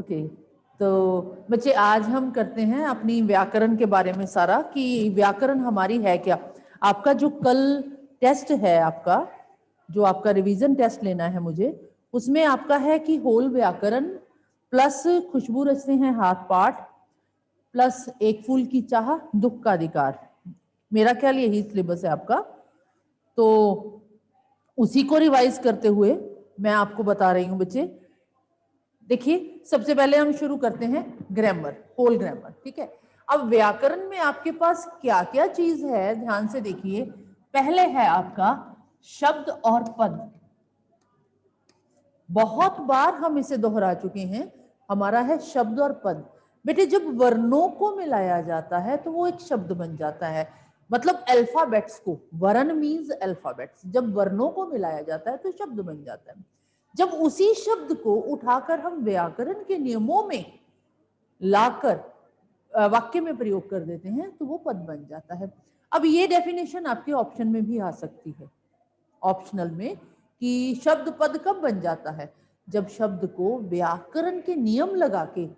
Okay, तो बच्चे आज हम करते हैं अपनी व्याकरण के बारे में सारा, कि व्याकरण हमारी है क्या। आपका जो कल टेस्ट है, आपका जो आपका रिवीजन टेस्ट लेना है मुझे, उसमें आपका है कि होल व्याकरण प्लस खुशबू रचते हैं हाथ पाठ प्लस एक फूल की चाह दुख का अधिकार। मेरा ख्याल यही सिलेबस है आपका। तो उसी को रिवाइज करते हुए मैं आपको बता रही हूँ बच्चे। देखिए, सबसे पहले हम शुरू करते हैं ग्रामर, होल ग्रामर, ठीक है। अब व्याकरण में आपके पास क्या क्या चीज है, ध्यान से देखिए। पहले है आपका शब्द और पद। बहुत बार हम इसे दोहरा चुके हैं। हमारा है शब्द और पद। बेटे, जब वर्णों को मिलाया जाता है तो वो एक शब्द बन जाता है। मतलब अल्फाबेट्स को, वर्ण मीन्स अल्फाबेट्स, जब वर्णों को मिलाया जाता है तो शब्द बन जाता है। जब उसी शब्द को उठाकर हम व्याकरण के नियमों में लाकर वाक्य में प्रयोग कर देते हैं तो वो पद बन जाता है। अब ये डेफिनेशन आपके ऑप्शन में भी आ सकती है, ऑप्शनल में, कि शब्द पद कब बन जाता है, जब शब्द को व्याकरण के नियम लगा के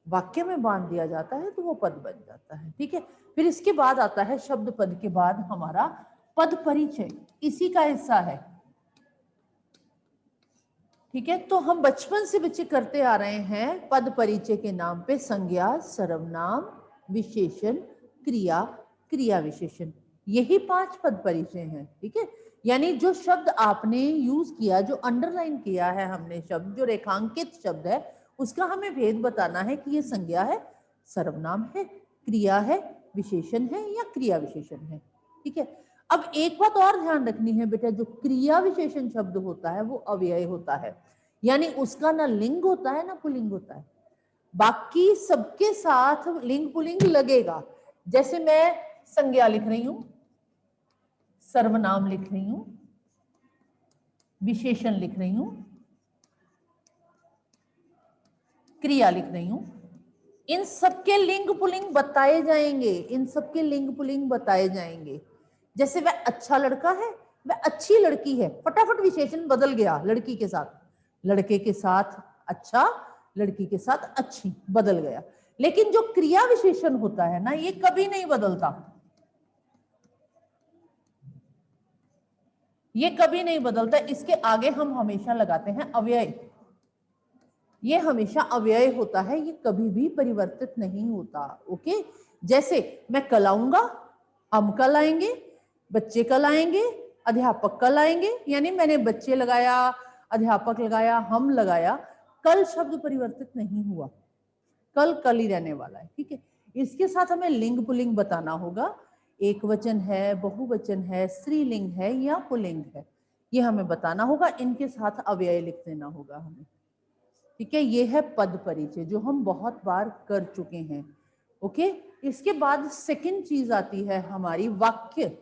वाक्य में बांध दिया जाता है तो वो पद बन जाता है, ठीक है। फिर इसके बाद आता है शब्द पद के बाद हमारा पद परिचय, इसी का हिस्सा है, ठीक है। तो हम बचपन से बच्चे करते आ रहे हैं पद परिचय के नाम पे संज्ञा, सर्वनाम, विशेषण, क्रिया, क्रिया विशेषण, यही 5 पद परिचय हैं, ठीक है। यानी जो शब्द आपने यूज किया, जो अंडरलाइन किया है हमने शब्द, जो रेखांकित शब्द है, उसका हमें भेद बताना है कि ये संज्ञा है, सर्वनाम है, क्रिया है, विशेषण है या क्रिया विशेषण है, ठीक है। अब एक बात और ध्यान रखनी है बेटा, जो क्रिया विशेषण शब्द होता है वो अव्यय होता है, यानी उसका ना लिंग होता है ना पुल्लिंग होता है। बाकी सबके साथ लिंग पुल्लिंग लगेगा। जैसे मैं संज्ञा लिख रही हूं, सर्वनाम लिख रही हूं, विशेषण लिख रही हूं, क्रिया लिख रही हूं, इन सबके लिंग पुल्लिंग बताए जाएंगे, इन सबके लिंग पुल्लिंग बताए जाएंगे। जैसे वह अच्छा लड़का है, वह अच्छी लड़की है, फटाफट विशेषण बदल गया, लड़की के साथ लड़के के साथ अच्छा, लड़की के साथ अच्छी, बदल गया। लेकिन जो क्रिया विशेषण होता है ना, ये कभी नहीं बदलता, ये कभी नहीं बदलता। इसके आगे हम हमेशा लगाते हैं अव्यय, ये हमेशा अव्यय होता है, ये कभी भी परिवर्तित नहीं होता, ओके। जैसे मैं कल आऊंगा, हम कल आएंगे, बच्चे कल आएंगे, अध्यापक कल आएंगे, यानी मैंने बच्चे लगाया, अध्यापक लगाया, हम लगाया, कल शब्द परिवर्तित नहीं हुआ, कल कल ही रहने वाला है, ठीक है। इसके साथ हमें लिंग पुल्लिंग बताना होगा, एक वचन है, बहुवचन है, स्त्रीलिंग है या पुल्लिंग है, ये हमें बताना होगा। इनके साथ अव्यय लिख देना होगा हमें, ठीक है। ये है पद परिचय जो हम बहुत बार कर चुके हैं, ओके। इसके बाद सेकंड चीज आती है हमारी वाक्य।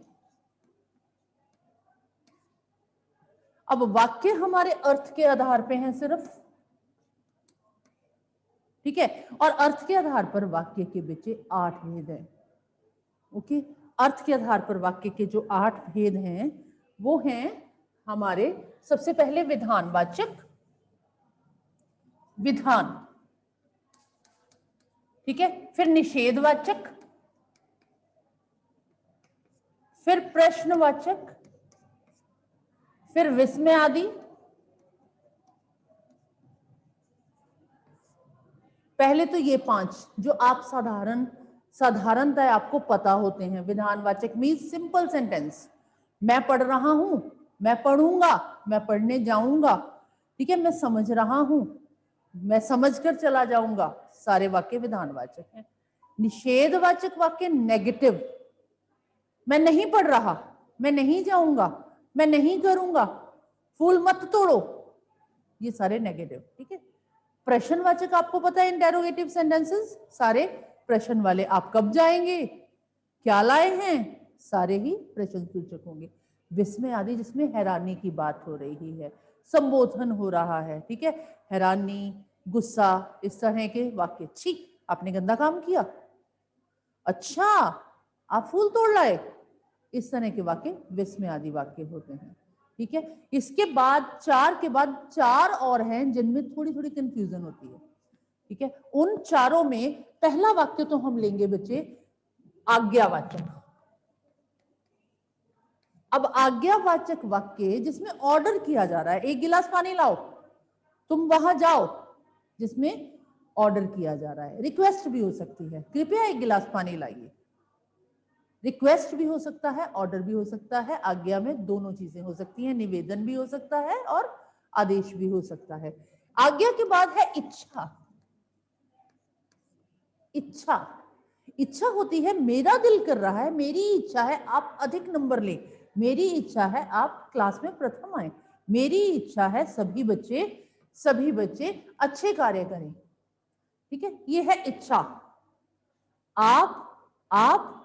अब वाक्य हमारे अर्थ के आधार पे हैं सिर्फ, ठीक है, और अर्थ के आधार पर वाक्य के बच्चे 8 भेद हैं, ओके। अर्थ के आधार पर वाक्य के जो 8 भेद हैं वो हैं हमारे, सबसे पहले विधानवाचक, विधान, ठीक है, फिर निषेधवाचक, फिर प्रश्नवाचक, फिर विस्मय आदि। पहले तो ये 5 जो आप साधारणतः आपको पता होते हैं। विधानवाचक मीन्स सिंपल सेंटेंस, मैं पढ़ रहा हूं, मैं पढ़ूंगा, मैं पढ़ने जाऊंगा, ठीक है, मैं समझ रहा हूं, मैं समझकर चला जाऊंगा, सारे वाक्य विधानवाचक हैं। निषेधवाचक वाक्य नेगेटिव, मैं नहीं पढ़ रहा, मैं नहीं जाऊंगा, मैं नहीं करूंगा, फूल मत तोड़ो, ये सारे नेगेटिव, ठीक है। प्रश्नवाचक आपको पता है, इंटेरोगेटिव सेंटेंसेस सारे प्रश्न वाले, आप कब जाएंगे, क्या लाए हैं, सारे ही प्रश्न सूचक होंगे। विस्मय आदि जिसमें हैरानी की बात हो रही है, संबोधन हो रहा है, ठीक है, हैरानी, गुस्सा, इस तरह के वाक्य। छी, आपने गंदा काम किया, अच्छा आप फूल तोड़ लाए, इस तरह के वाक्य विस्मय आदि वाक्य होते हैं, ठीक है। इसके बाद 4 के बाद 4 और हैं जिनमें थोड़ी थोड़ी कंफ्यूजन होती है। ठीक है, उन चारों में पहला वाक्य तो हम लेंगे बच्चे आज्ञावाचक। अब आज्ञावाचक वाक्य जिसमें ऑर्डर किया जा रहा है, एक गिलास पानी लाओ, तुम वहां जाओ, जिसमें ऑर्डर किया जा रहा है। रिक्वेस्ट भी हो सकती है, कृपया एक गिलास पानी लाइए। रिक्वेस्ट भी हो सकता है, ऑर्डर भी हो सकता है। आज्ञा में दोनों चीजें हो सकती हैं, निवेदन भी हो सकता है और आदेश भी हो सकता है। आज्ञा के बाद है इच्छा। इच्छा, इच्छा होती है मेरा दिल कर रहा है, मेरी इच्छा है आप अधिक नंबर लें, मेरी इच्छा है आप क्लास में प्रथम आए, मेरी इच्छा है सभी बच्चे अच्छे कार्य करें। ठीक है, ये है इच्छा। आप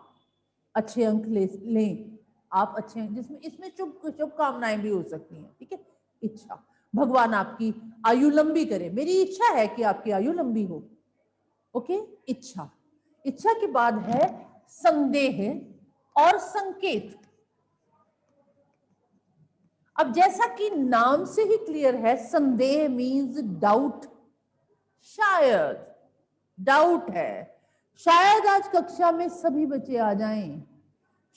अच्छे अंक लें, आप अच्छे, जिसमें इसमें शुभकामनाएं भी हो सकती हैं। ठीक है, इच्छा। भगवान आपकी आयु लंबी करे, मेरी इच्छा है कि आपकी आयु लंबी हो। ओके, इच्छा। इच्छा के बाद है संदेह और संकेत। अब जैसा कि नाम से ही क्लियर है, संदेह मीन्स डाउट, शायद, डाउट है। शायद आज कक्षा में सभी बच्चे आ जाएं,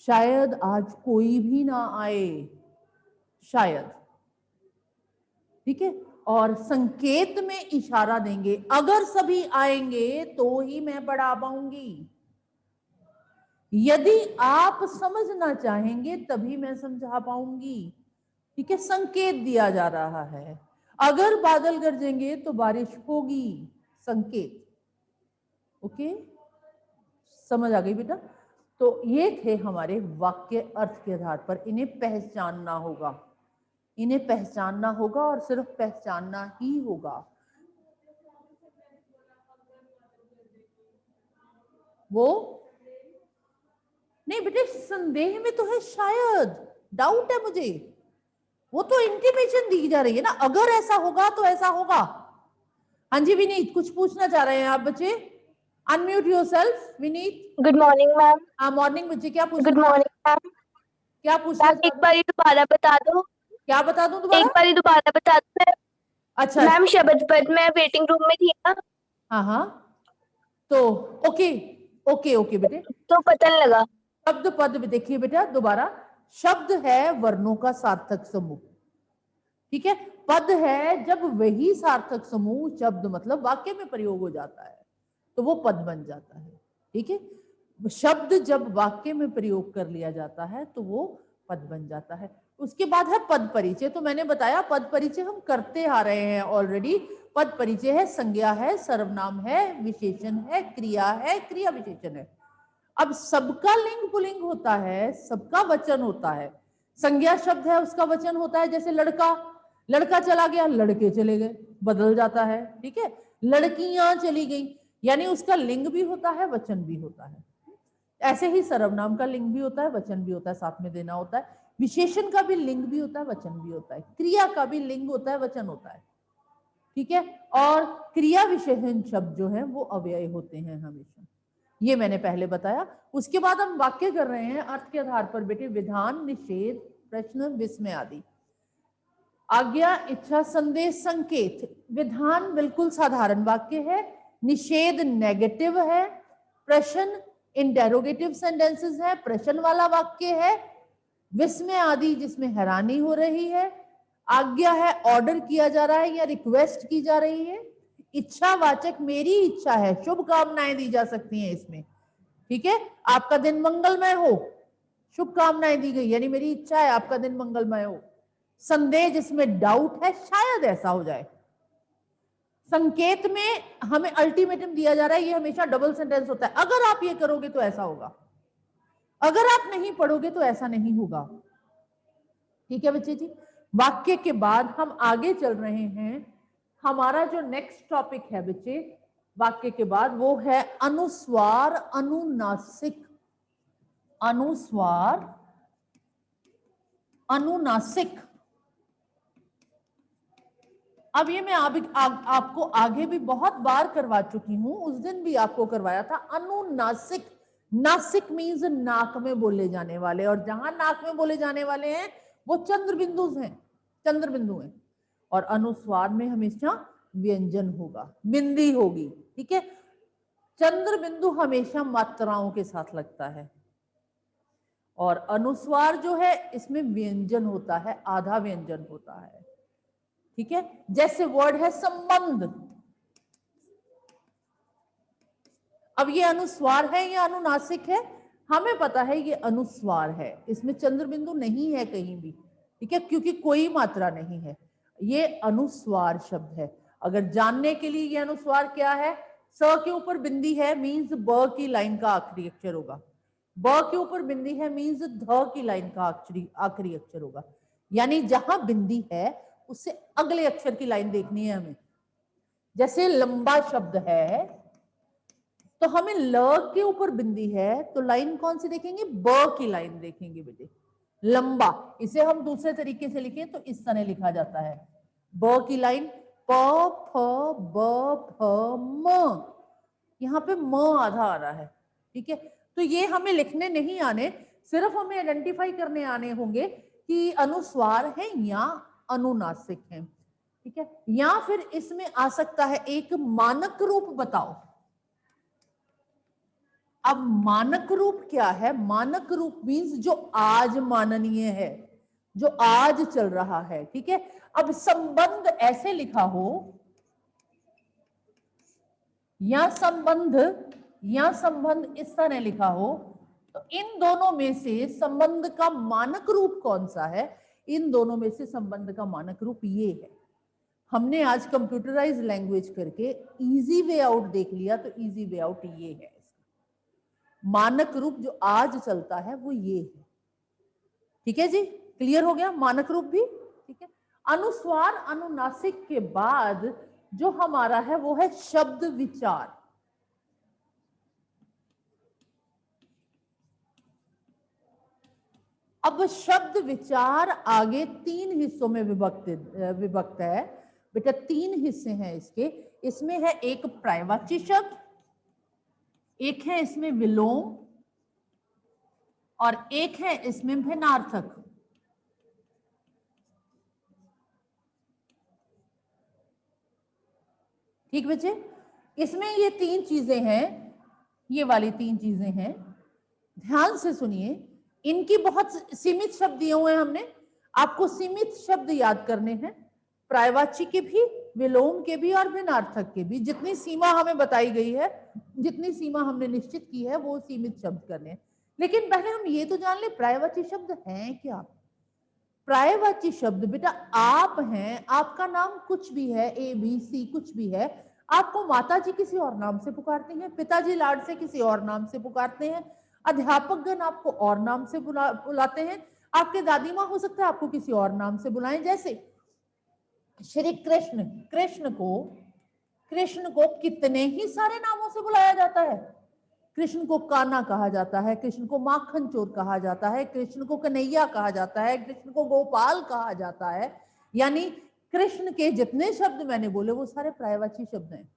शायद आज कोई भी ना आए, शायद। ठीक है, और संकेत में इशारा देंगे, अगर सभी आएंगे तो ही मैं पढ़ा पाऊंगी, यदि आप समझना चाहेंगे तभी मैं समझा पाऊंगी। ठीक है, संकेत दिया जा रहा है, अगर बादल गरजेंगे तो बारिश होगी, संकेत। ओके, समझ आ गई बेटा? तो ये थे हमारे वाक्य अर्थ के आधार पर, इन्हें पहचानना होगा, इन्हें पहचानना होगा और सिर्फ पहचानना ही होगा। वो नहीं बेटे, संदेह में तो है शायद, डाउट है मुझे, वो तो इंटीमेशन दी जा रही है ना, अगर ऐसा होगा तो ऐसा होगा। हाँ जी विनीत, कुछ पूछना चाह रहे हैं आप बच्चे? Unmute yourself Vineet. Good morning ma'am. हाँ मॉर्निंग बच्चे, क्या पूछना? Good morning ma'am. क्या पूछना? एक बार दोबारा बता दो। क्या बता दूं दोबारा? एक बार दोबारा बता दो। अच्छा मैम शब्द पद में वेटिंग रूम में थी ना। हाँ हाँ, तो ओके ओके ओके बेटे, तो पता नहीं लगा। शब्द पद देखिए बेटा दोबारा, शब्द है वर्णों का सार्थक समूह। ठीक है, पद है जब वही सार्थक समूह शब्द मतलब वाक्य में प्रयोग हो जाता है तो वो पद बन जाता है। ठीक है, शब्द जब वाक्य में प्रयोग कर लिया जाता है तो वो पद बन जाता है। उसके बाद है पद परिचय। तो मैंने बताया पद परिचय हम करते आ रहे हैं ऑलरेडी। पद परिचय है, संज्ञा है, सर्वनाम है, विशेषण है, क्रिया है, क्रिया विशेषण है। अब सबका लिंग पुल्लिंग होता है, सबका वचन होता है। संज्ञा शब्द है, उसका वचन होता है, जैसे लड़का, लड़का चला गया, लड़के चले गए, बदल जाता है। ठीक है, लड़कियां चली गई, यानी उसका लिंग भी होता है, वचन भी होता है। ऐसे ही सर्वनाम का लिंग भी होता है, वचन भी होता है, साथ में देना होता है। विशेषण का भी लिंग भी होता है, वचन भी होता है। क्रिया का भी लिंग होता है, वचन होता है। ठीक है, और क्रिया विशेषण शब्द जो है वो अव्यय होते हैं हमेशा, ये मैंने पहले बताया। उसके बाद हम वाक्य कर रहे हैं अर्थ के आधार पर बेटे, विधान, निषेध, प्रश्न, विस्मय आदि। आज्ञा, इच्छा, संदेश, संकेत। विधान बिल्कुल साधारण वाक्य है, निषेध नेगेटिव है, प्रश्न इंटेरोगेटिव सेंटेंसेस है, प्रश्न वाला वाक्य है, विस्मय आदि जिसमें हैरानी हो रही है, आज्ञा है ऑर्डर किया जा रहा है या रिक्वेस्ट की जा रही है, इच्छावाचक मेरी इच्छा है, शुभकामनाएं दी जा सकती हैं इसमें। ठीक है, आपका दिन मंगलमय हो, शुभकामनाएं दी गई, यानी मेरी इच्छा है आपका दिन मंगलमय हो। संदेह जिसमें डाउट है, शायद ऐसा हो जाए। संकेत में हमें अल्टीमेटम दिया जा रहा है, ये हमेशा डबल सेंटेंस होता है, अगर आप ये करोगे तो ऐसा होगा, अगर आप नहीं पढ़ोगे तो ऐसा नहीं होगा। ठीक है बच्चे जी, वाक्य के बाद हम आगे चल रहे हैं। हमारा जो नेक्स्ट टॉपिक है बच्चे वाक्य के बाद, वो है अनुस्वार अनुनासिक। अनुस्वार अनुनासिक। अब ये मैं आपको आगे भी बहुत बार करवा चुकी हूं, उस दिन भी आपको करवाया था। अनुनासिक, नासिक मीन्स नाक में बोले जाने वाले, और जहां नाक में बोले जाने वाले हैं वो चंद्र बिंदु हैं, चंद्र बिंदु हैं। और अनुस्वार में हमेशा व्यंजन होगा, बिंदी होगी, ठीक है। चंद्र बिंदु हमेशा मात्राओं के साथ लगता है, और अनुस्वार जो है इसमें व्यंजन होता है, आधा व्यंजन होता है, ठीक है। जैसे वर्ड है संबंध, अब ये अनुस्वार है या अनुनासिक है, हमें पता है ये अनुस्वार है, इसमें चंद्र बिंदु नहीं है कहीं भी, ठीक है, क्योंकि कोई मात्रा नहीं है, ये अनुस्वार शब्द है। अगर जानने के लिए ये अनुस्वार क्या है, स के ऊपर बिंदी है मींस ब की लाइन का आखिरी अक्षर होगा, ब के ऊपर बिंदी है मींस ध की लाइन का आखिरी अक्षर होगा, यानी जहां बिंदी है उससे अगले अक्षर की लाइन देखनी है हमें। जैसे लंबा शब्द है तो हमें ल के ऊपर बिंदी है तो लाइन कौन सी देखेंगे, ब की लाइन देखेंगे बेटे। लंबा, इसे हम दूसरे तरीके से लिखें तो इस तरह लिखा जाता है, ब की लाइन प फ ब फ म, यहाँ पे म आधा आ रहा है, ठीक है। तो ये हमें लिखने नहीं आने, सिर्फ हमें आइडेंटिफाई करने आने होंगे कि अनुस्वार है या अनुनासिक है, ठीक है। या फिर इसमें आ सकता है एक मानक रूप बताओ। अब मानक रूप क्या है, मानक रूप मीन्स जो आज माननीय है, जो आज चल रहा है, ठीक है। अब संबंध ऐसे लिखा हो या संबंध इस तरह लिखा हो, तो इन दोनों में से संबंध का मानक रूप कौन सा है, इन दोनों में से संबंध का मानक रूप ये है। हमने आज कंप्यूटराइज लैंग्वेज करके इजी वे आउट देख लिया, तो इजी वे आउट ये है, मानक रूप जो आज चलता है वो ये है, ठीक है जी, क्लियर हो गया मानक रूप भी, ठीक है। अनुस्वार अनुनासिक के बाद जो हमारा है वो है शब्द विचार। अब शब्द विचार आगे तीन हिस्सों में विभक्त है बेटा, तीन हिस्से हैं इसके। इसमें है एक पर्यायवाची शब्द, एक है इसमें विलोम, और एक है इसमें भिन्नार्थक। ठीक बच्चे, इसमें ये तीन चीजें हैं, ये वाली तीन चीजें हैं, ध्यान से सुनिए। इनकी बहुत सीमित शब्द दिए हुए हैं हमने, आपको सीमित शब्द याद करने हैं, पर्यायवाची के भी, विलोम के भी और भिन्नार्थक के भी। जितनी सीमा हमें बताई गई है, जितनी सीमा हमने निश्चित की है, वो सीमित शब्द करने हैं। लेकिन पहले हम ये तो जान ले पर्यायवाची शब्द हैं क्या। पर्यायवाची शब्द बेटा आप हैं, आपका नाम कुछ भी है, ए बी सी कुछ भी है, आपको माताजी किसी और नाम से पुकारती हैं, पिताजी लाड से किसी और नाम से पुकारते हैं, अध्यापकगण आपको और नाम से बुलाते हैं, आपके दादी माँ हो सकता है आपको किसी और नाम से बुलाएं। जैसे श्री कृष्ण, कृष्ण को कितने ही सारे नामों से बुलाया जाता है। कृष्ण को कान्हा कहा जाता है, कृष्ण को माखन चोर कहा जाता है, कृष्ण को कन्हैया कहा जाता है, कृष्ण को गोपाल कहा जाता है। यानी कृष्ण के जितने शब्द मैंने बोले वो सारे पर्यायवाची शब्द हैं।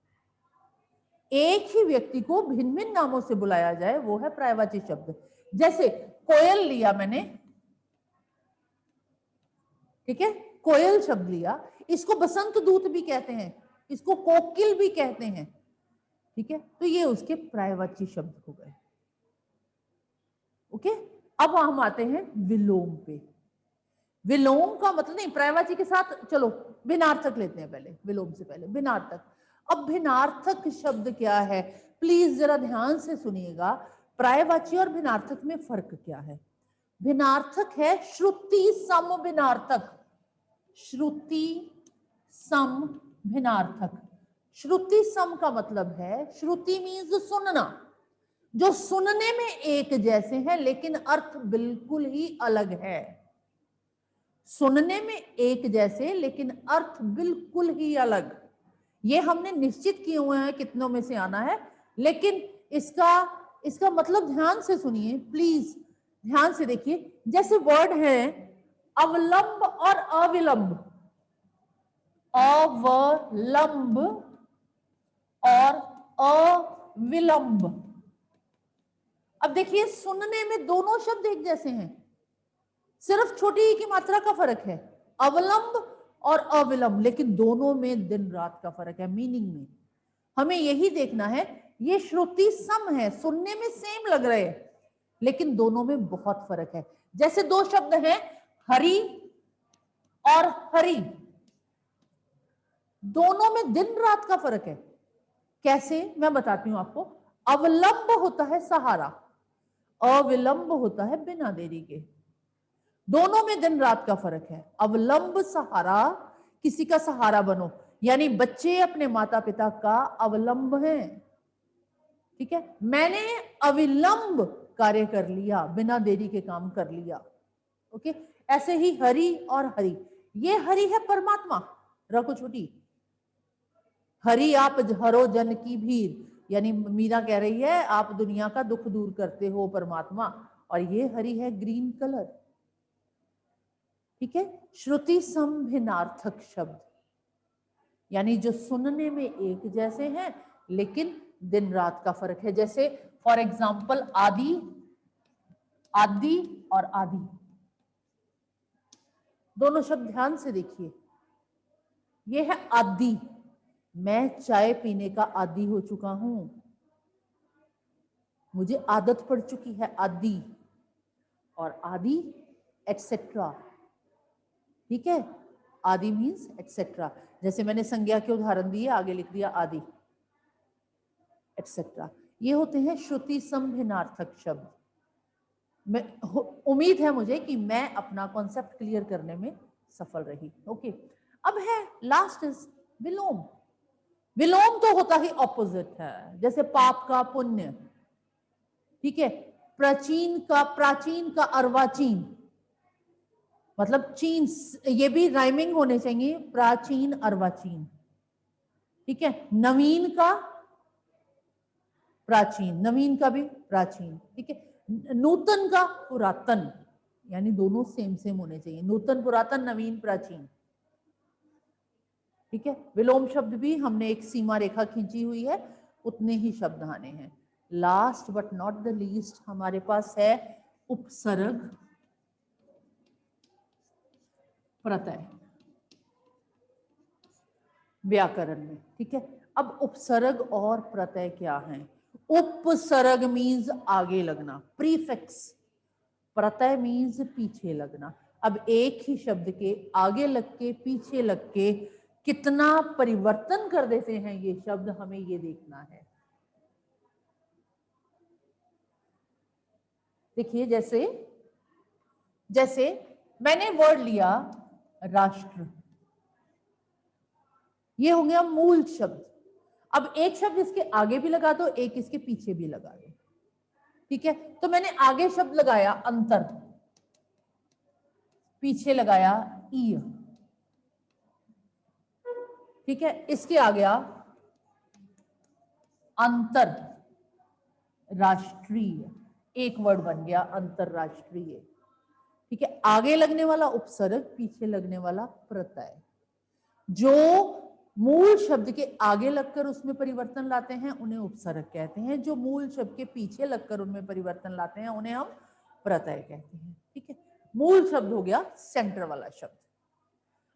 एक ही व्यक्ति को भिन्न भिन्न नामों से बुलाया जाए वो है पर्यायवाची शब्द। जैसे कोयल लिया मैंने, ठीक है, कोयल शब्द लिया, इसको बसंत दूत भी कहते हैं, इसको कोकिल भी कहते हैं, ठीक है। तो ये उसके पर्यायवाची शब्द हो गए। ओके, अब हम आते हैं विलोम पे। विलोम का मतलब नहीं, पर्यायवाची के साथ चलो भिन्नार्थक लेते हैं पहले, विलोम से पहले भिन्नार्थक। अब भिन्नार्थक शब्द क्या है, प्लीज जरा ध्यान से सुनिएगा, पर्यायवाची और भिन्नार्थक में फर्क क्या है। भिन्नार्थक है श्रुति सम भिन्नार्थक, श्रुति सम भिन्नार्थक। श्रुति सम का मतलब है, श्रुति मीन्स सुनना, जो सुनने में एक जैसे हैं लेकिन अर्थ बिल्कुल ही अलग है। सुनने में एक जैसे लेकिन अर्थ बिल्कुल ही अलग, ये हमने निश्चित किए हुए हैं कितनों में से आना है, लेकिन इसका मतलब ध्यान से सुनिए प्लीज, ध्यान से देखिए। जैसे वर्ड है अवलंब और अविलंब, अवलंब और अविलंब। अब देखिए सुनने में दोनों शब्द एक जैसे हैं, सिर्फ छोटी ही की मात्रा का फर्क है। अवलंब और अविलंब, लेकिन दोनों में दिन रात का फर्क है मीनिंग में। हमें यही देखना है, ये श्रुति सम है, सुनने में सेम लग रहे हैं लेकिन दोनों में बहुत फर्क है। जैसे दो शब्द हैं हरि और हरि, दोनों में दिन रात का फर्क है। कैसे, मैं बताती हूं आपको। अवलंब होता है सहारा, अविलंब होता है बिना देरी के। दोनों में दिन रात का फर्क है। अवलंब सहारा, किसी का सहारा बनो, यानी बच्चे अपने माता पिता का अवलंब हैं, ठीक है। मैंने अविलंब कार्य कर लिया, बिना देरी के काम कर लिया, ओके। ऐसे ही हरि और हरि, ये हरि है परमात्मा, रखो छोटी। हरि आप हरो जन की भीड़, यानी मीरा कह रही है आप दुनिया का दुख दूर करते हो परमात्मा, और ये हरि है ग्रीन कलर, ठीक है। श्रुति समभिन्नार्थक शब्द, यानी जो सुनने में एक जैसे हैं लेकिन दिन रात का फर्क है। जैसे फॉर एग्जाम्पल आदि, आदि और आदि, दोनों शब्द ध्यान से देखिए। ये है आदि, मैं चाय पीने का आदी हो चुका हूं, मुझे आदत पड़ चुकी है, आदि। और आदि एटसेट्रा, ठीक है। आदि मीन्स एटसेट्रा, जैसे मैंने संज्ञा के उदाहरण दिए, आगे लिख दिया आदि एटसेट्रा। ये होते हैं श्रुति समभिन्नार्थक शब्द। मैं उम्मीद है मुझे कि मैं अपना कॉन्सेप्ट क्लियर करने में सफल रही, ओके। अब है लास्ट इज विलोम। विलोम तो होता ही ऑपोजिट है, जैसे पाप का पुण्य, ठीक है। प्राचीन का अर्वाचीन, मतलब चीन, ये भी राइमिंग होने चाहिए, प्राचीन अर्वाचीन, ठीक है। नवीन का प्राचीन, नवीन का भी प्राचीन, ठीक है। नूतन का पुरातन, यानी दोनों सेम सेम होने चाहिए, नूतन पुरातन, नवीन प्राचीन, ठीक है। विलोम शब्द भी हमने एक सीमा रेखा खींची हुई है, उतने ही शब्द आने हैं। Last but not the least हमारे पास है उपसर्ग प्रत्यय व्याकरण में, ठीक है। अब उपसर्ग और प्रत्यय क्या है? उपसर्ग मीन्स आगे लगना, प्रीफिक्स। प्रत्यय मीन्स पीछे लगना। अब एक ही शब्द के आगे लग के पीछे लग के कितना परिवर्तन कर देते हैं ये शब्द, हमें ये देखना है। देखिए, जैसे मैंने वर्ड लिया राष्ट्र, ये हो गया मूल शब्द। अब एक शब्द इसके आगे भी लगा दो, एक इसके पीछे भी लगा दो, ठीक है। तो मैंने आगे शब्द लगाया अंतर, पीछे लगाया ईय, ठीक है। इसके आ गया अंतर राष्ट्रीय, एक वर्ड बन गया अंतरराष्ट्रीय, ठीक है। आगे लगने वाला उपसर्ग, पीछे लगने वाला प्रत्यय। जो मूल शब्द के आगे लगकर उसमें परिवर्तन लाते हैं उन्हें उपसर्ग कहते हैं, जो मूल शब्द के पीछे लगकर उनमें परिवर्तन लाते हैं उन्हें हम प्रत्यय कहते हैं, ठीक है। मूल शब्द हो गया सेंटर वाला शब्द।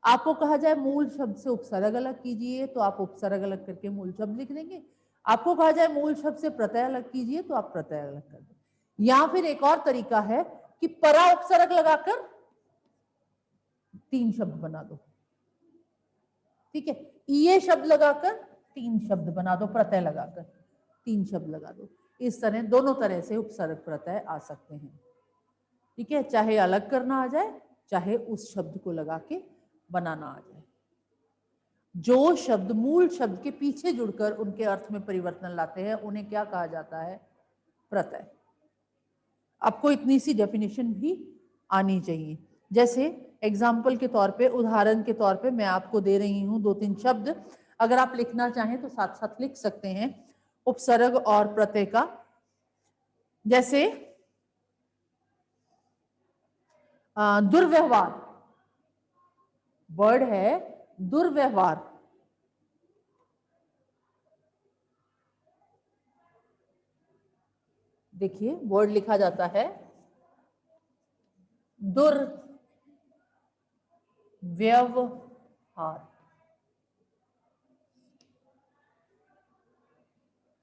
आपको कहा जाए मूल शब्द से उपसर्ग अलग कीजिए तो आप उपसर्ग अलग करके मूल शब्द लिख देंगे। आपको कहा जाए मूल शब्द से प्रत्यय अलग कीजिए तो आप प्रत्यय अलग कर देंगे। या फिर एक और तरीका है कि परा उपसर्ग लगाकर 3 शब्द बना दो, ठीक है। ये शब्द लगाकर 3 शब्द बना दो, प्रत्यय लगाकर 3 शब्द लगा दो। इस तरह दोनों तरह से उपसर्ग प्रत्यय आ सकते हैं, ठीक है। चाहे अलग करना आ जाए, चाहे उस शब्द को लगा के बनाना आ जाए। जो शब्द मूल शब्द के पीछे जुड़कर उनके अर्थ में परिवर्तन लाते हैं उन्हें क्या कहा जाता है? प्रत्यय। आपको इतनी सी डेफिनेशन भी आनी चाहिए। जैसे एग्जाम्पल के तौर पे, उदाहरण के तौर पे मैं आपको दे रही हूं 2-3 शब्द, अगर आप लिखना चाहें तो साथ साथ लिख सकते हैं उपसर्ग और प्रत्यय का। जैसे दुर्व्यवहार, वर्ड है दुर्व्यवहार, देखिए वर्ड लिखा जाता है दुर्व्यवहार, हार।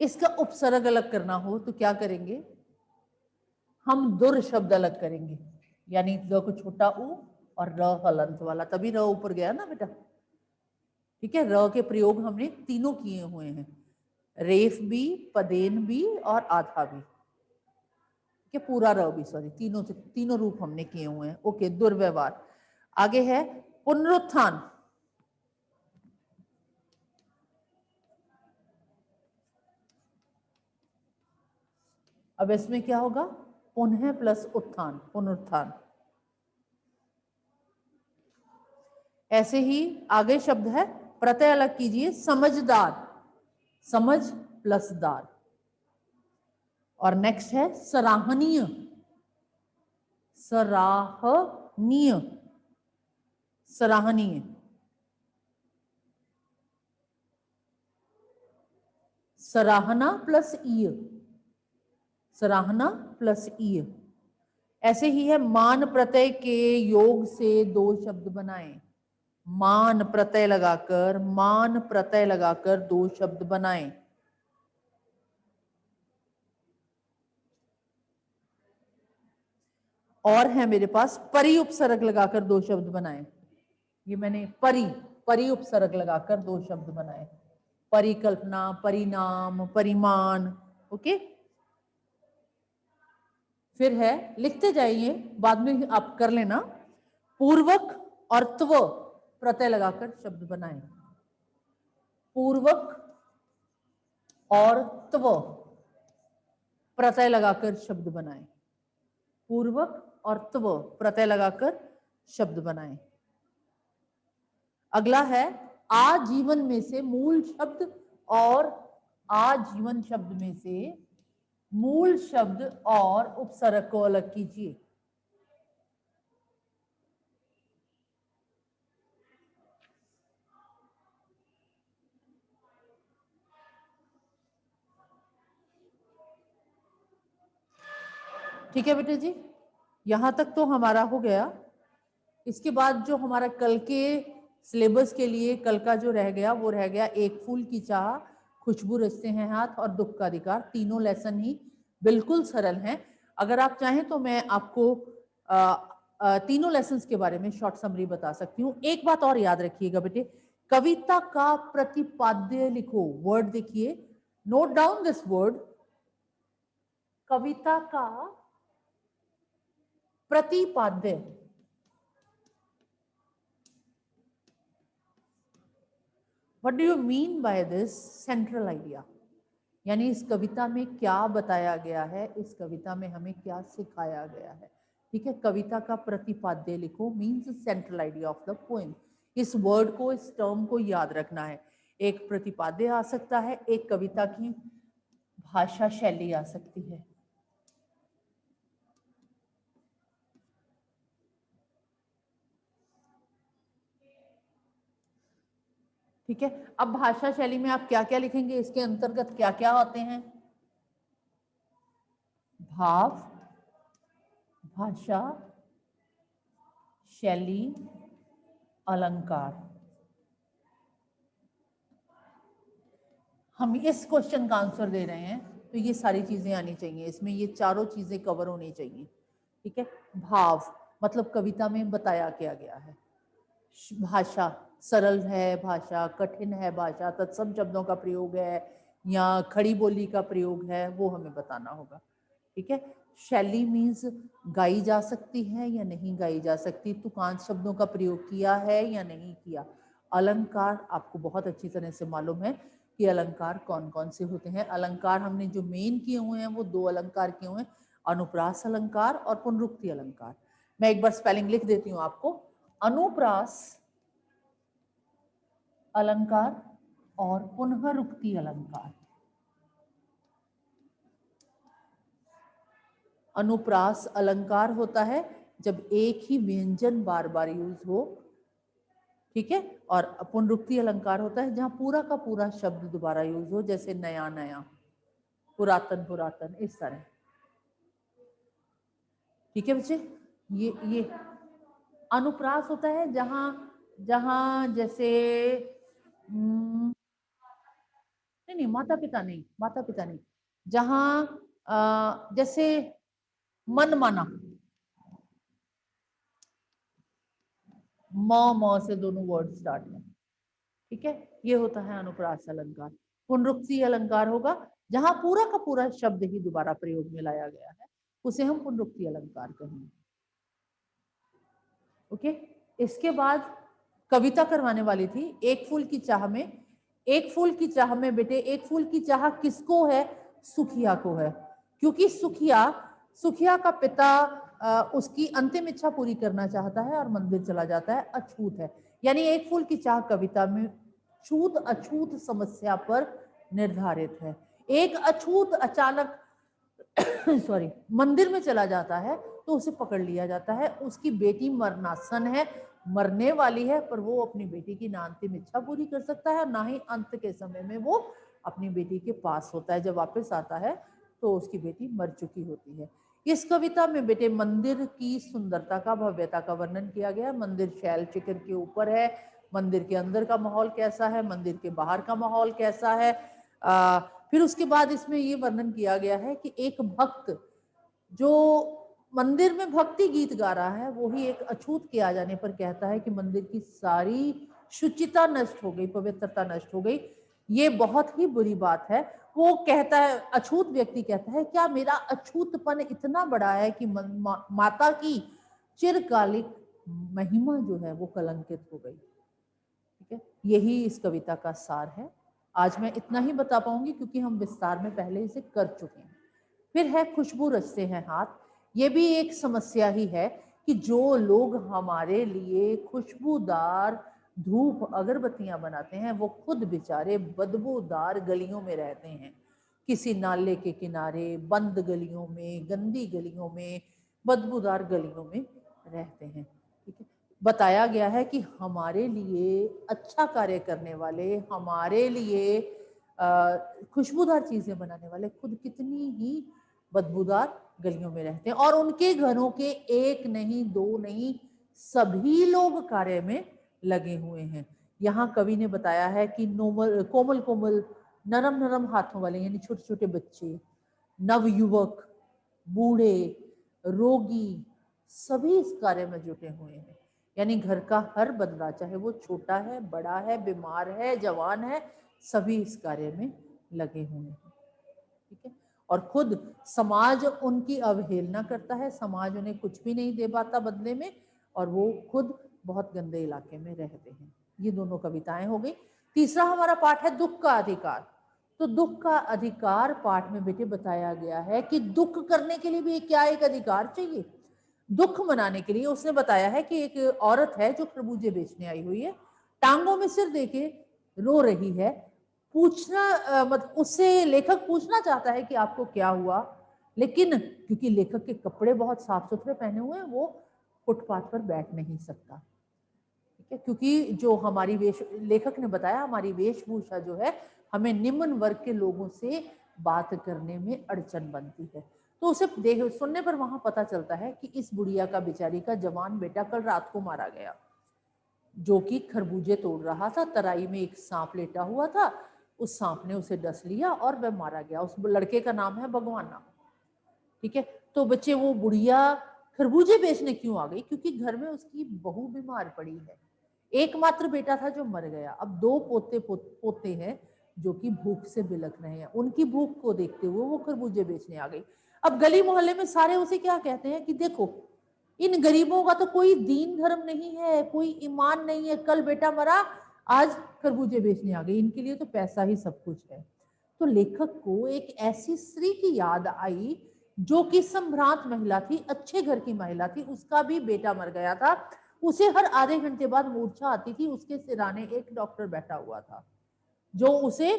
इसका उपसर्ग अलग करना हो तो क्या करेंगे, हम दुर शब्द अलग करेंगे, यानी द को छोटा ऊ और र हलंत वाला, तभी र ऊपर गया ना बेटा। ठीक है, र के प्रयोग हमने तीनों किए हुए हैं, रेफ भी, पदेन भी और आधा भी, कि पूरा र भी, सॉरी, तीनों रूप हमने किए हुए हैं। ओके, दुर्व्यवहार। आगे है पुनरुत्थान। अब इसमें क्या होगा, पुनः प्लस उत्थान, पुनरुत्थान। ऐसे ही आगे शब्द है, प्रत्यय अलग कीजिए, समझदार, समझ प्लस दार। और नेक्स्ट है सराहनीय, सराहनीय, सराहनीय। सराहना प्लस ईय, सराहना प्लस ईय। ऐसे ही है मान प्रत्यय के योग से दो शब्द बनाएं, मान प्रत्यय लगाकर, मान प्रत्यय लगाकर दो शब्द बनाएं। और है मेरे पास परि उपसर्ग लगाकर दो शब्द बनाएं। ये मैंने परि उपसर्ग लगाकर दो शब्द बनाए, परिकल्पना, परिणाम, परिमाण। ओके, फिर है, लिखते जाइए, बाद में आप कर लेना, पूर्वक और त्व प्रत्यय लगाकर शब्द बनाएं, पूर्वक और त्व प्रत्यय लगाकर शब्द बनाएं, पूर्वक और त्व प्रत्यय लगाकर शब्द बनाएं। अगला है आजीवन में से मूल शब्द और आजीवन शब्द में से मूल शब्द और उपसर्ग को अलग कीजिए। ठीक है बेटे जी, यहां तक तो हमारा हो गया। इसके बाद जो हमारा कल के सिलेबस के लिए कल का जो रह गया वो रह गया, एक फूल की चाह, खुशबू रचते हैं हाथ और दुख का अधिकार। तीनों लेसन ही बिल्कुल सरल हैं। अगर आप चाहें तो मैं आपको तीनों लेसन्स के बारे में शॉर्ट समरी बता सकती हूँ। एक बात और याद रखिएगा बेटे, कविता का प्रतिपाद्य लिखो, वर्ड देखिए, नोट डाउन दिस वर्ड, कविता का प्रतिपाद्य। What do you mean by this central idea? यानी इस कविता में क्या बताया गया है, इस कविता में हमें क्या सिखाया गया है। ठीक है, कविता का प्रतिपाद्य लिखो means central idea of the poem. इस वर्ड को, इस टर्म को याद रखना है। एक प्रतिपाद्य आ सकता है, एक कविता की भाषा शैली आ सकती है। ठीक है, अब भाषा शैली में आप क्या क्या लिखेंगे, इसके अंतर्गत क्या क्या आते हैं, भाव, भाषा, शैली, अलंकार। हम इस क्वेश्चन का आंसर दे रहे हैं तो ये सारी चीजें आनी चाहिए, इसमें ये चारों चीजें कवर होनी चाहिए। ठीक है, भाव मतलब कविता में बताया क्या गया है, भाषा सरल है, भाषा कठिन है, भाषा तत्सम शब्दों का प्रयोग है या खड़ी बोली का प्रयोग है, वो हमें बताना होगा। ठीक है, शैली मीन्स गाई जा सकती है या नहीं गाई जा सकती, तुकांत शब्दों का प्रयोग किया है या नहीं किया। अलंकार आपको बहुत अच्छी तरह से मालूम है कि अलंकार कौन कौन से होते हैं। अलंकार हमने जो मेन किए हुए हैं वो दो अलंकार किए हुए हैं, अनुप्रास अलंकार और पुनरुक्ति अलंकार। मैं एक बार स्पेलिंग लिख देती हूँ आपको, अनुप्रास अलंकार और पुनरुक्ति अलंकार। अनुप्रास अलंकार होता है जब एक ही व्यंजन बार बार यूज हो, ठीक है, और पुनरुक्ति अलंकार होता है जहां पूरा का पूरा शब्द दोबारा यूज हो, जैसे नया नया, पुरातन पुरातन, इस तरह। ठीक है बच्चे, ये अनुप्रास होता है जहां जहां जैसे नहीं, माता पिता नहीं, जहां जैसे मन माना, म से दोनों वर्ड स्टार्ट है, ठीक है, ये होता है अनुप्रास अलंकार। पुनरुक्ति अलंकार होगा जहां पूरा का पूरा शब्द ही दोबारा प्रयोग में लाया गया है, उसे हम पुनरुक्ति अलंकार कहेंगे। ओके, इसके बाद कविता करवाने वाली थी, एक फूल की चाह में। एक फूल की चाह में बेटे, एक फूल की चाह किसको है? सुखिया को है, क्योंकि सुखिया का पिता उसकी अंतिम इच्छा पूरी करना चाहता है और मंदिर चला जाता है, अछूत है। यानी एक फूल की चाह कविता में छूत अछूत समस्या पर निर्धारित है। एक अछूत अचानक सॉरी मंदिर में चला जाता है तो उसे पकड़ लिया जाता है। उसकी बेटी मरनासन है, मरने वाली है, पर वो अपनी बेटी की ना अंतिम इच्छा पूरी कर सकता है, ना ही अंत के समय में वो अपनी बेटी के पास होता है। जब वापस आता है तो उसकी बेटी मर चुकी होती है। इस कविता में बेटे मंदिर की सुंदरता का, भव्यता का वर्णन किया गया है। मंदिर शैल शिखर के ऊपर है, मंदिर के अंदर का माहौल कैसा है, मंदिर के बाहर का माहौल कैसा है। फिर उसके बाद इसमें ये वर्णन किया गया है कि एक भक्त जो मंदिर में भक्ति गीत गा रहा है, वो ही एक अछूत के आ जाने पर कहता है कि मंदिर की सारी शुचिता नष्ट हो गई, पवित्रता नष्ट हो गई, ये बहुत ही बुरी बात है। वो कहता है, अछूत व्यक्ति कहता है, क्या मेरा अछूतपन इतना बड़ा है कि माता की चिरकालिक महिमा जो है वो कलंकित हो गई। ठीक है, यही इस कविता का सार है। आज मैं इतना ही बता पाऊंगी क्योंकि हम विस्तार में पहले इसे कर चुके हैं। फिर है खुशबू रचते हैं हाथ। ये भी एक समस्या ही है कि जो लोग हमारे लिए खुशबूदार धूप अगरबत्तियां बनाते हैं, वो खुद बेचारे बदबूदार गलियों में रहते हैं, किसी नाले के किनारे, बंद गलियों में, गंदी गलियों में, बदबूदार गलियों में रहते हैं। ठीक है, बताया गया है कि हमारे लिए अच्छा कार्य करने वाले, हमारे लिए खुशबूदार चीजें बनाने वाले खुद कितनी ही बदबूदार गलियों में रहते हैं, और उनके घरों के एक नहीं, दो नहीं, सभी लोग कार्य में लगे हुए हैं। यहाँ कवि ने बताया है कि कोमल कोमल नरम नरम हाथों वाले, यानी छोटे छोटे बच्चे, नवयुवक, बूढ़े, रोगी, सभी इस कार्य में जुटे हुए हैं। यानी घर का हर बंदा, चाहे वो छोटा है, बड़ा है, बीमार है, जवान है, सभी इस कार्य में लगे हुए हैं। ठीक है, और खुद समाज उनकी अवहेलना करता है, समाज उन्हें कुछ भी नहीं दे पाता बदले में, और वो खुद बहुत गंदे इलाके में रहते हैं। ये दोनों कविताएं हो गई। तीसरा हमारा पाठ है दुख का अधिकार। तो दुख का अधिकार पाठ में बेटे बताया गया है कि दुख करने के लिए भी क्या एक अधिकार चाहिए। दुख मनाने के लिए उसने बताया है कि एक औरत है जो खरबूजे बेचने आई हुई है, टांगों में सिर देके रो रही है। पूछना मतलब उससे लेखक पूछना चाहता है कि आपको क्या हुआ, लेकिन क्योंकि लेखक के कपड़े बहुत साफ सुथरे पहने हुए हैं, वो फुटपाथ पर बैठ नहीं सकता। ठीक है, क्योंकि जो हमारी लेखक ने बताया, हमारी वेशभूषा जो है हमें निम्न वर्ग के लोगों से बात करने में अड़चन बनती है। तो उसे देख सुनने पर वहां पता चलता है कि इस बुढ़िया का, बेचारी का जवान बेटा कल रात को मारा गया, जो कि खरबूजे तोड़ रहा था। तराई में एक सांप लेटा हुआ था, उस सांप ने उसे डस लिया और वह मारा गया। उस लड़के का नाम है भगवाना। ठीक है, तो बच्चे वो बुढ़िया खरबूजे बेचने क्यों आ गई? क्योंकि घर में उसकी बहू बीमार पड़ी है, एकमात्र बेटा था जो मर गया। अब दो पोते हैं जो कि भूख से बिलख रहे हैं। उनकी भूख को देखते हुए वो खरबूजे बेचने आ गई। अब गली मोहल्ले में सारे उसे क्या कहते हैं कि देखो, इन गरीबों का तो कोई दीन धर्म नहीं है, कोई ईमान नहीं है, कल बेटा मरा, आज खरबूजे बेचने आ गई, इनके लिए तो पैसा ही सब कुछ है। तो लेखक को एक ऐसी स्त्री की याद आई जो कि संभ्रांत महिला थी, अच्छे घर की महिला थी, उसका भी बेटा मर गया था, उसे हर आधे घंटे बाद मूर्छा आती थी, उसके सिराने एक डॉक्टर बैठा हुआ था जो उसे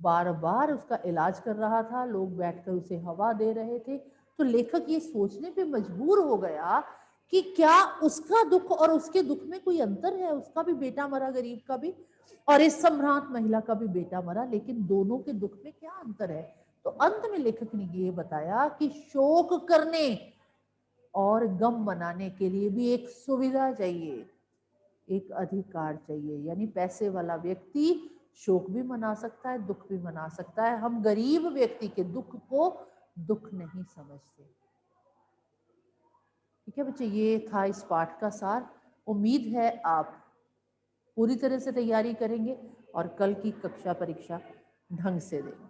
बार बार उसका इलाज कर रहा था, लोग बैठकर उसे हवा दे रहे थे। तो लेखक ये सोचने पे मजबूर हो गया कि क्या उसका दुख और उसके दुख में कोई अंतर है? उसका भी बेटा मरा, गरीब का भी, और इस सम्रांत महिला का भी बेटा मरा, लेकिन दोनों के दुख में क्या अंतर है? तो अंत में लेखक ने ये बताया कि शोक करने और गम मनाने के लिए भी एक सुविधा चाहिए। एक अधिकार चाहिए। यानी पैसे वाला व्यक्ति शोक भी मना सकता है, दुख भी मना सकता है। हम गरीब व्यक्ति के दुख को दुख नहीं समझते। ठीक है बच्चे, ये था इस पाठ का सार। उम्मीद है आप पूरी तरह से तैयारी करेंगे और कल की कक्षा परीक्षा ढंग से देंगे।